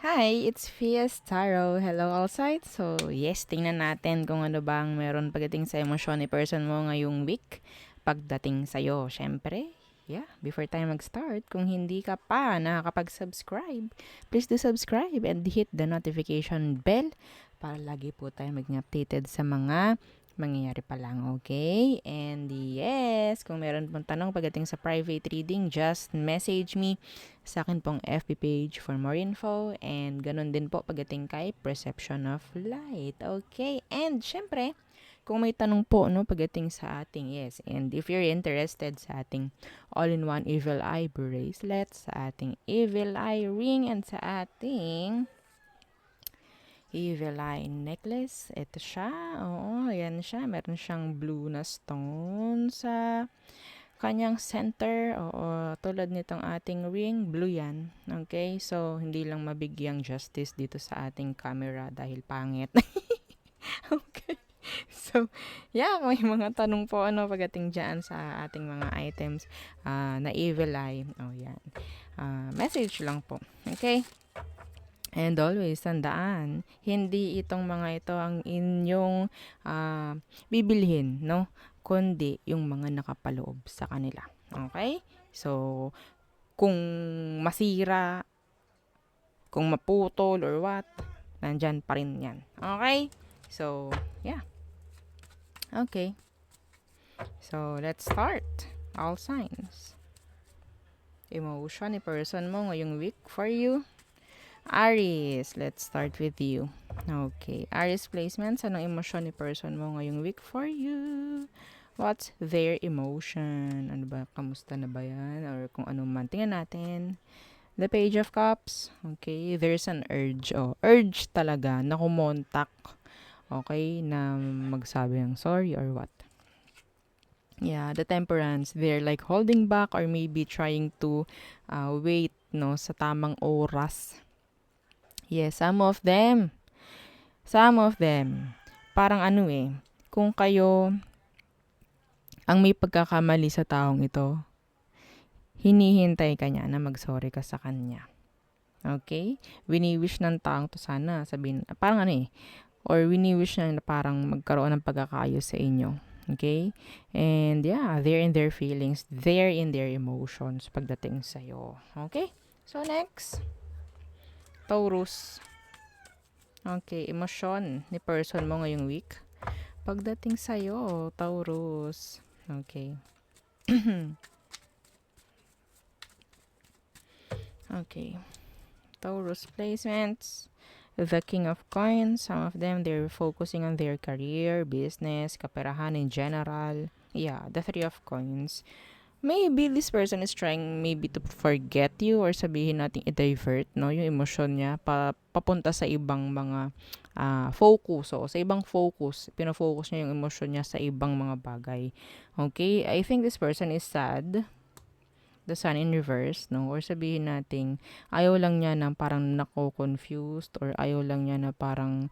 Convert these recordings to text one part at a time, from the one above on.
Hi, it's Fias Taro. Hello outside. So, yes, tingnan natin kung ano bang meron pagdating sa emosyon ni person mo ngayong week. Pagdating sa'yo, syempre. Yeah, before tayo mag-start, kung hindi ka pa nakakapag-subscribe, please do subscribe and hit the notification bell para lagi po tayo maging updated sa mga mangyayari pa lang, okay? And yes, kung meron pong tanong pagdating sa private reading, just message me sa akin pong FB page for more info, and ganun din po pagdating kay Perception of Light. Okay, and syempre, kung may tanong po no pagdating sa ating, yes, and if you're interested sa ating all-in-one evil eye bracelet, sa ating evil eye ring, and sa ating evil eye necklace, ito siya. Oo, ayan siya. Meron siyang blue na stone sa kanyang center. Oo, tulad nitong ating ring, blue yan. Okay, so hindi lang mabigyang justice dito sa ating camera dahil pangit. Okay. So, yeah, may mga tanong po ano pagdating dyan sa ating mga items na evil eye. Oh, yan. Message lang po. Okay? And always, tandaan, hindi itong mga ito ang inyong bibilhin, no? Kundi yung mga nakapaloob sa kanila. Okay? So, kung masira, kung maputol or what, nandyan pa rin yan. Okay? So, yeah. Okay. So, let's start. All signs. Emotion ni person mo ngayong week for you. Aries, let's start with you. Okay. Aries placements, anong emosyon ni person mo ngayong week for you? What's their emotion? Ano ba? Kamusta na ba yan? Or kung ano man. Tingnan natin. The Page of Cups. Okay. There's an urge. Oh, urge talaga na kumontak. Okay. Na magsabi ng sorry or what. Yeah, the Temperance. They're like holding back or maybe trying to wait no sa tamang oras. Yes, some of them. Some of them. Parang ano eh, kung kayo ang may pagkakamali sa taong ito, hinihintay ka niya na mag-sorry ka sa kanya. Okay? Wini-wish ng taong to sana sabihin, parang ano eh, or wini-wish na parang magkaroon ng pagkakaayos sa inyo. Okay? And yeah, they're in their feelings, they're in their emotions pagdating sa'yo. Okay? So next, Taurus. Okay, emosyon ni person mo ngayong week. Pagdating sa'yo, Taurus. Okay. Okay. Taurus placements. The King of Coins. Some of them, they're focusing on their career, business, kaperahan in general. Yeah, the Three of Coins. Maybe this person is trying maybe to forget you or sabihin natin i-divert no yung emosyon niya papunta sa ibang mga focus. So, sa ibang focus, pinofocus niya yung emosyon niya sa ibang mga bagay. Okay? I think this person is sad. The sun in reverse, no? Or sabihin natin, ayaw lang niya na parang nako-confused or ayaw lang niya na parang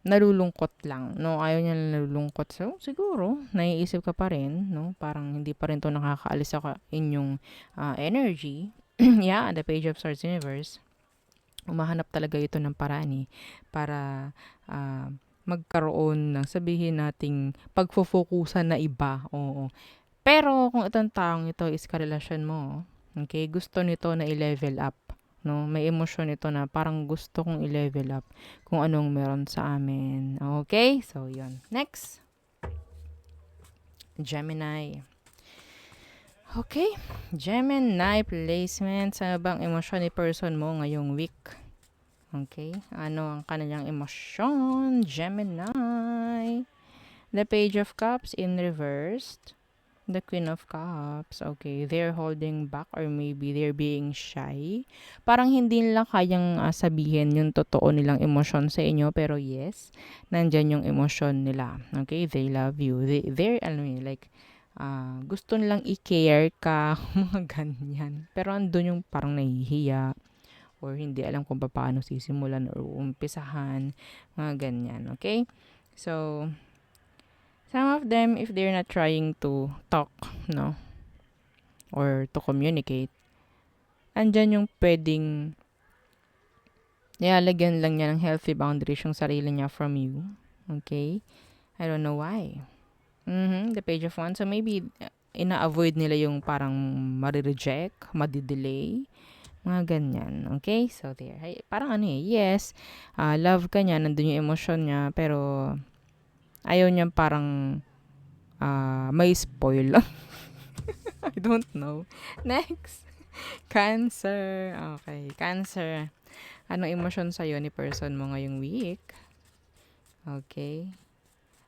nalulungkot lang, no? Ayaw niya nalulungkot. So, siguro, naiisip ka pa rin, no? Parang hindi pa rin to nakakaalis sa inyong energy. Yeah, the Page of Swords Universe. Umahanap talaga ito ng paraan eh, para magkaroon ng sabihin nating pagfo-focusan na iba. Oo. Pero kung itong taong ito is karelasyon mo, okay, gusto nito na i-level up. No, may emosyon ito na parang gusto kong i-level up kung anong meron sa amin. Okay? So, yun. Next. Gemini. Okay. Gemini placement. Ano bang emosyon ni person mo ngayong week? Okay. Ano ang kanilang emosyon? Gemini. The Page of Cups in reversed. The Queen of Cups. Okay, they're holding back or maybe they're being shy. Parang hindi nila kayang sabihin yung totoo nilang emosyon sa inyo. Pero yes, nandyan yung emosyon nila. Okay, they love you. They're, ano yun, like, gusto nilang i-care ka. Mga ganyan. Pero andun yung parang nahihiya or hindi alam kung paano sisimulan or umpisahan. Mga ganyan. Okay? So, some of them, if they're not trying to talk, no, or to communicate, andyan yung pwedeng nilalagyan lang niya ng healthy boundaries yung sarili niya from you. Okay? I don't know why. The Page of Wands. So, maybe, ina-avoid nila yung parang marireject, madidelay, mga ganyan. Okay? So, there. Hey, parang ano yes, love ka niya, nandun yung emosyon niya, pero ayaw niya parang may spoil. I don't know. Next. Cancer. Okay. Cancer. Anong emosyon sa'yo ni person mo ngayong week? Okay.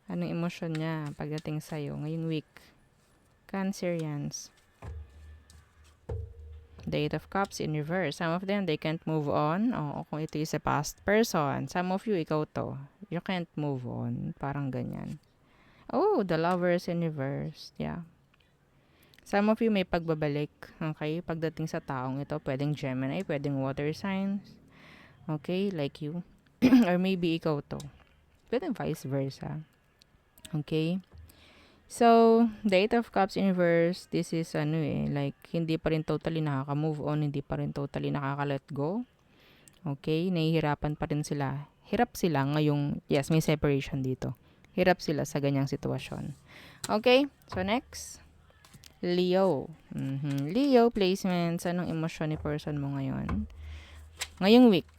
Anong emosyon niya pagdating sa'yo ngayong week? Cancerians. The Eight of Cups in reverse. Some of them, they can't move on. O kung ito is a past person. Some of you, ikaw to. You can't move on. Parang ganyan. Oh, the Lovers in reverse. Yeah. Some of you may pagbabalik. Okay? Pagdating sa taong ito, pwedeng Gemini, pwedeng water signs. Okay? Like you. Or maybe ikaw to. Pwedeng vice versa. Okay? So, the Eight of Cups in reverse, this is like, hindi pa rin totally nakaka-move on, hindi pa rin totally nakaka-let go. Okay? Nahihirapan pa rin sila. Hirap sila ngayong, yes, may separation dito. Hirap sila sa ganyang sitwasyon. Okay? So, next. Leo. Leo placements. Anong emosyon ni person mo ngayon? Ngayong week,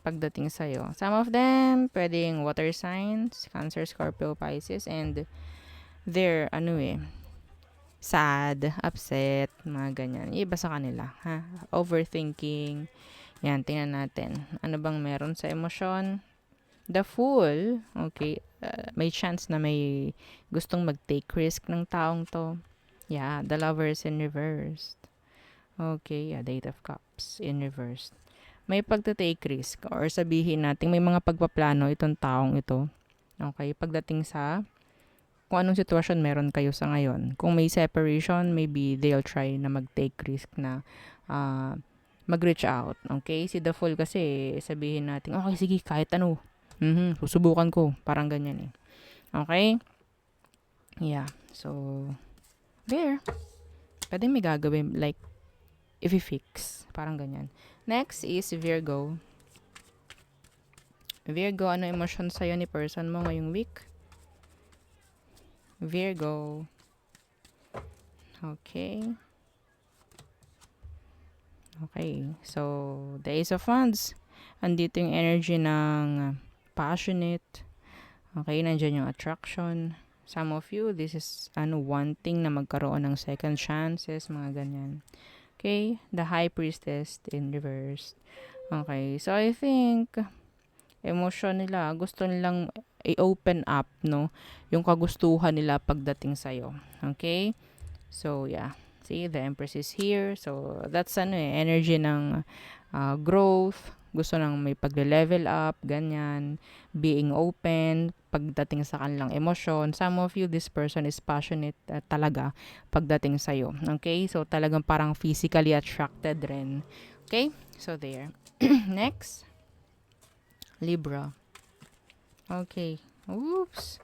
pagdating sa'yo. Some of them, pwedeng water signs, Cancer, Scorpio, Pisces, and they're, sad, upset, mga ganyan. Iba sa kanila, ha? Overthinking. Yan, tingnan natin. Ano bang meron sa emosyon? The Fool. Okay. May chance na may gustong mag-take risk ng taong to. Yeah, the Lovers in reverse. Okay, yeah, the Eight of Cups in reverse. May pagta-take risk or sabihin natin may mga pagpaplano itong taong ito. Okay, pagdating sa kung anong sitwasyon meron kayo sa ngayon. Kung may separation, maybe they'll try na mag-take risk na mag-reach out. Okay? Si The Fool kasi sabihin natin, okay, sige, kahit ano. Susubukan ko. Parang ganyan eh. Okay? Yeah. So, there. Pwede may gagawin like if i-fix. Parang ganyan. Next is Virgo. Virgo, ano emosyon sa'yo ni person mo ngayong week? Virgo. Okay. Okay. So, the Ace of Wands. Andito yung energy ng passionate. Okay, nandiyan yung attraction. Some of you, this is wanting na magkaroon ng second chances, mga ganyan. Okay, the High Priestess in reverse. Okay, so I think emotion nila, gusto nilang i-open up, no? Yung kagustuhan nila pagdating sa'yo. Okay? So, yeah. See, the Empress is here. So, that's energy ng growth. Gusto nang may pagle-level up, ganyan. Being open, pagdating sa kanilang emosyon. Some of you, this person is passionate talaga pagdating sa'yo. Okay? So, talagang parang physically attracted rin. Okay? So, there. Next. Libra. Okay. Oops.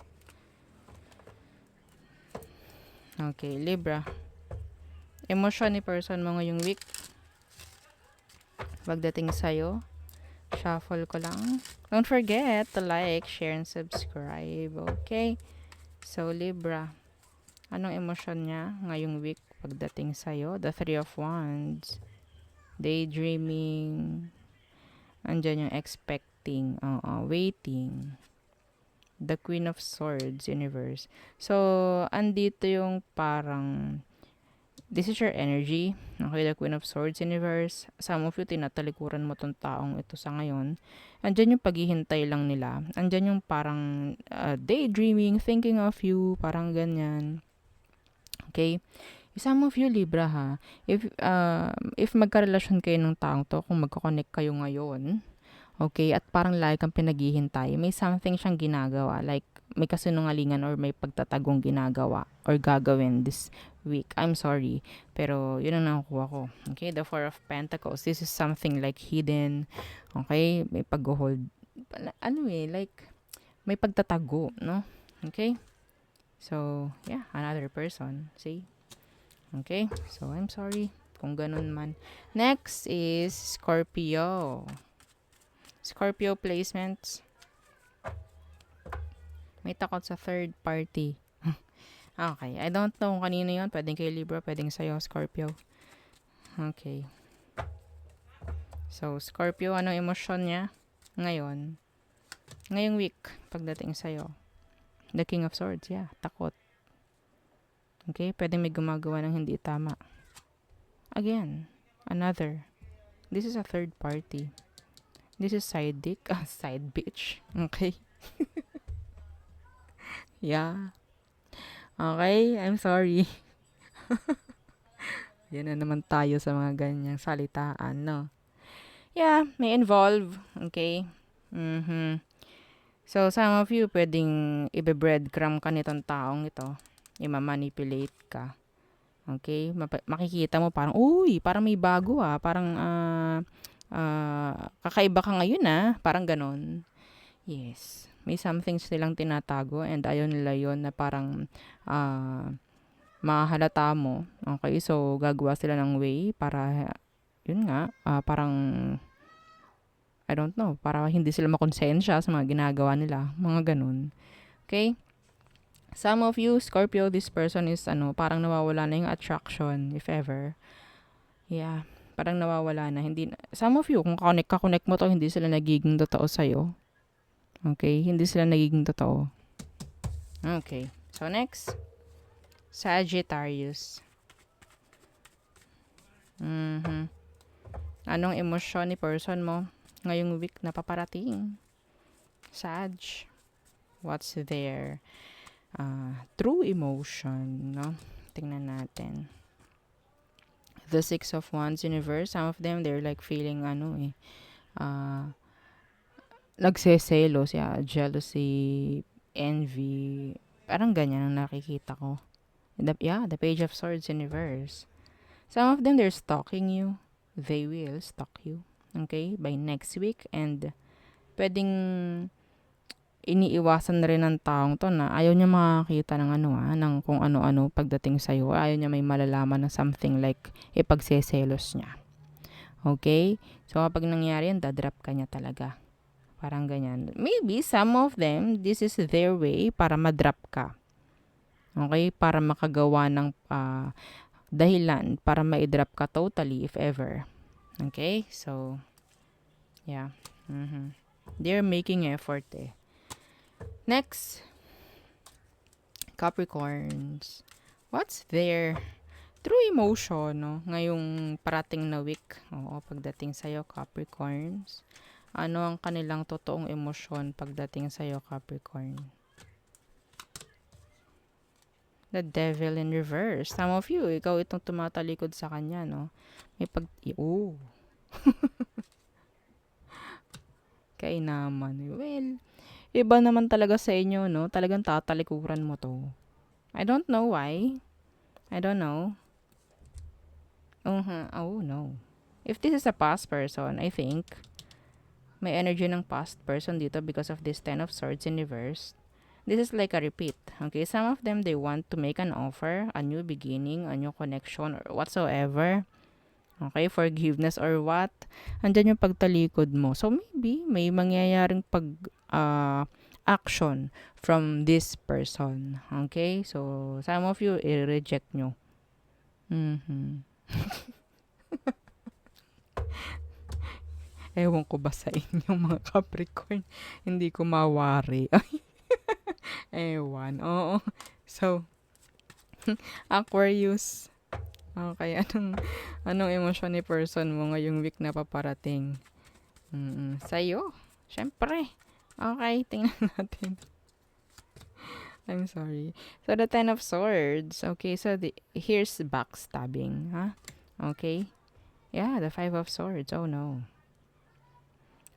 Okay, Libra. Emosyon ni person mo ngayong week. Pagdating sa'yo. Shuffle ko lang. Don't forget to like, share, and subscribe. Okay? So, Libra. Anong emosyon niya ngayong week pagdating sa'yo? The Three of Wands. Daydreaming. Andyan yung expecting. Waiting. The Queen of Swords universe. So, andito yung parang this is your energy. Okay, the Queen of Swords universe. Some of you, tinatalikuran mo tong taong ito sa ngayon. Andyan yung paghihintay lang nila. Andyan yung parang daydreaming, thinking of you, parang ganyan. Okay? Some of you, Libra ha, if magkarelasyon kayo ng taong to, kung magkoconnect kayo ngayon, okay, at parang lagi kang pinaghihintay, may something siyang ginagawa, like may kasinungalingan or may pagtatagong ginagawa or gagawin this week. I'm sorry, pero yun ang nakukuha ko. Okay, the Four of Pentacles, this is something like hidden, okay, may pag-hold, like, may pagtatago, no? Okay, so, yeah, another person, see? Okay, so I'm sorry. Kung ganun man. Next is Scorpio. Scorpio placements. May takot sa third party. Okay. I don't know kung kanino yun. Pwedeng kay Libra, pwedeng sa'yo, Scorpio. Okay. So, Scorpio, anong emosyon niya? Ngayong week, pagdating sa'yo. The King of Swords, yeah. Takot. Okay? Pwedeng may gumagawa ng hindi tama. Again, another. This is a third party. This is side dick. Side bitch. Okay? Yeah. Okay? I'm sorry. Yan na naman tayo sa mga ganyang salitaan, no? Yeah, may involve. Okay? So, some of you, pwedeng ibe-breadcrumb ka nitong taong ito. Ima-manipulate ka. Okay? Makikita mo parang, uy, parang may bago Parang, kakaiba ka ngayon Parang ganon. Yes. May something silang tinatago and ayaw nila yun na parang, mahalata mo. Okay? So, gagawa sila ng way para, yun nga, parang, I don't know, para hindi sila makonsensya sa mga ginagawa nila. Mga ganun. Okay? Some of you, Scorpio, this person is, parang nawawala na yung attraction, if ever. Yeah. Parang nawawala na. Some of you, kung kakonek mo to, hindi sila nagiging totoo sa'yo. Okay? Hindi sila nagiging totoo. Okay. So, next. Sagittarius. Anong emosyon ni person mo ngayong week na paparating? Sag. What's their true emotion, no? Tingnan natin. The Six of Wands universe, some of them, they're like feeling, nagseselos, jealousy, envy, parang ganyan ang nakikita ko. The Page of Swords universe. Some of them, they're stalking you. They will stalk you. Okay? By next week. And pwedeng iniiwasan na rin ng taong to na ayaw niya makakita ng ng kung ano-ano pagdating sa'yo. Ayaw niya may malalaman na something like ipagseselos niya. Okay? So, kapag nangyari yan, dadrop ka niya talaga. Parang ganyan. Maybe some of them, this is their way para madrop ka. Okay? Para makagawa ng dahilan para ma-drop ka totally if ever. Okay? So, yeah. They're making effort Next. Capricorns. What's their true emotion, no? Ngayong parating na week. Oo, pagdating sa'yo, Capricorns. Ano ang kanilang totoong emosyon pagdating sa'yo, Capricorn? The Devil in reverse. Some of you, ikaw itong tumatalikod sa kanya, no? May Kainaman. Well, iba naman talaga sa inyo, no? Talagang tatalikuran mo to. I don't know why. I don't know. Oh, no. If this is a past person, I think, may energy ng past person dito because of this Ten of Swords in reverse. This is like a repeat. Okay, some of them, they want to make an offer, a new beginning, a new connection, or whatsoever. Okay, forgiveness or what. Andyan yung pagtalikod mo. So, maybe, may mangyayaring action from this person. Okay, so, some of you, i-reject nyo. Ewan ko ba sa inyo, mga Capricorn? Hindi ko mawari. Ewan. Oo. So, Aquarius. Okay, anong emosyon ni person mo ngayong week na paparating? Sa'yo. Syempre. Okay, tingnan natin. I'm sorry. So, the Ten of Swords. Okay, so here's backstabbing. Okay. Yeah, the Five of Swords. Oh, no.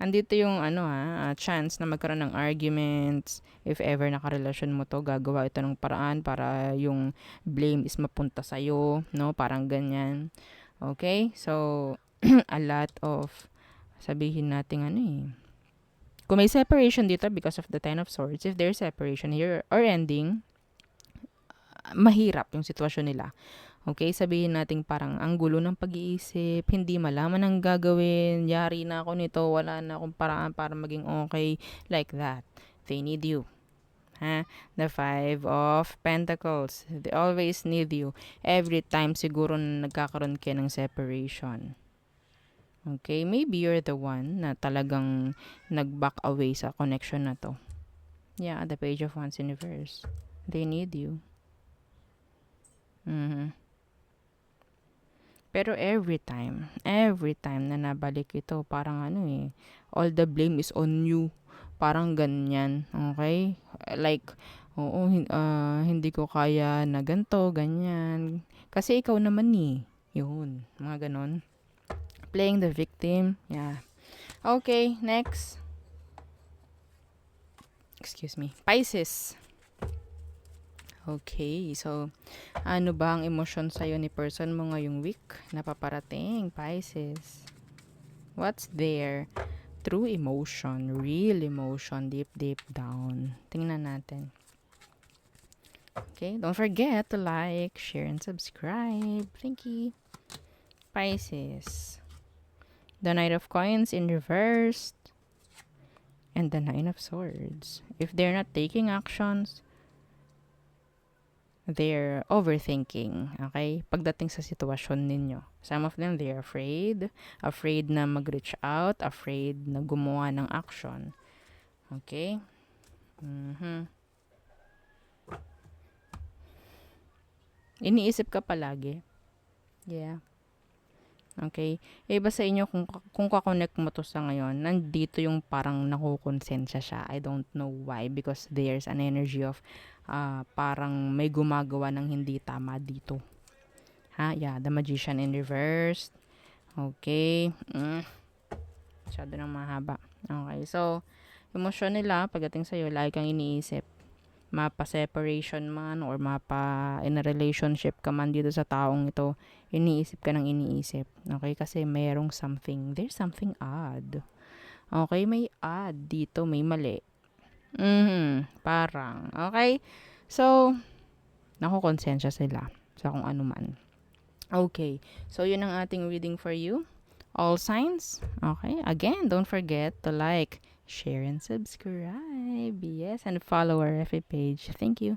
Andito yung chance na magkaroon ng arguments. If ever nakarelasyon mo to, gagawa ito ng paraan para yung blame is mapunta sa'yo, no? Parang ganyan. Okay? So, a lot of, sabihin natin kung may separation dito because of the Ten of Swords, if there's separation here or ending, mahirap yung sitwasyon nila. Okay, sabihin natin parang ang gulo ng pag-iisip, hindi malaman ang gagawin, yari na ako nito, wala na akong paraan para maging okay, like that. They need you. Ha? The Five of Pentacles. They always need you. Every time siguro na nagkakaroon kayo ng separation. Okay, maybe you're the one na talagang nag-back away sa connection na to. Yeah, the Page of Wands in reverse. They need you. Mhm. Pero every time na nabalik ito, parang ano eh, all the blame is on you. Parang ganyan, okay? Like, oo, hindi ko kaya na ganito, ganyan. Kasi ikaw naman eh. Yun, mga ganon. Playing the victim, yeah. Okay, next. Excuse me. Pisces. Okay, so ano ba ang emosyon sa'yo ni person mo ngayong week na paparating, Pisces? What's there? True emotion, real emotion, deep down. Tingnan natin. Okay, don't forget to like, share, and subscribe. Thank you. Pisces. The Knight of Coins in reverse. And the Nine of Swords. If they're not taking actions, they're overthinking, okay? Pagdating sa sitwasyon ninyo. Some of them, they're afraid na mag-reach out, afraid na gumawa ng action. Okay? Iniisip ka palagi. Yeah. Okay? Iba sa inyo kung kakonect mo to sa ngayon, nandito yung parang nakukonsensya siya. I don't know why, because there's an energy of parang may gumagawa ng hindi tama dito. Ha? Yeah, the Magician in reverse. Okay. Masyado nang mahaba. Okay, so, emosyon nila, pagdating sa'yo, lagi kang iniisip. Mapa-separation man or in a relationship ka man dito sa taong ito, iniisip ka ng iniisip. Okay, kasi there's something odd. Okay, may odd dito, may mali. Parang, okay? So, nakukonsensya sila sa kung ano man. Okay, so yun ang ating reading for you. All signs. Okay, again, don't forget to like, share, and subscribe. Yes, and follow our FB page. Thank you.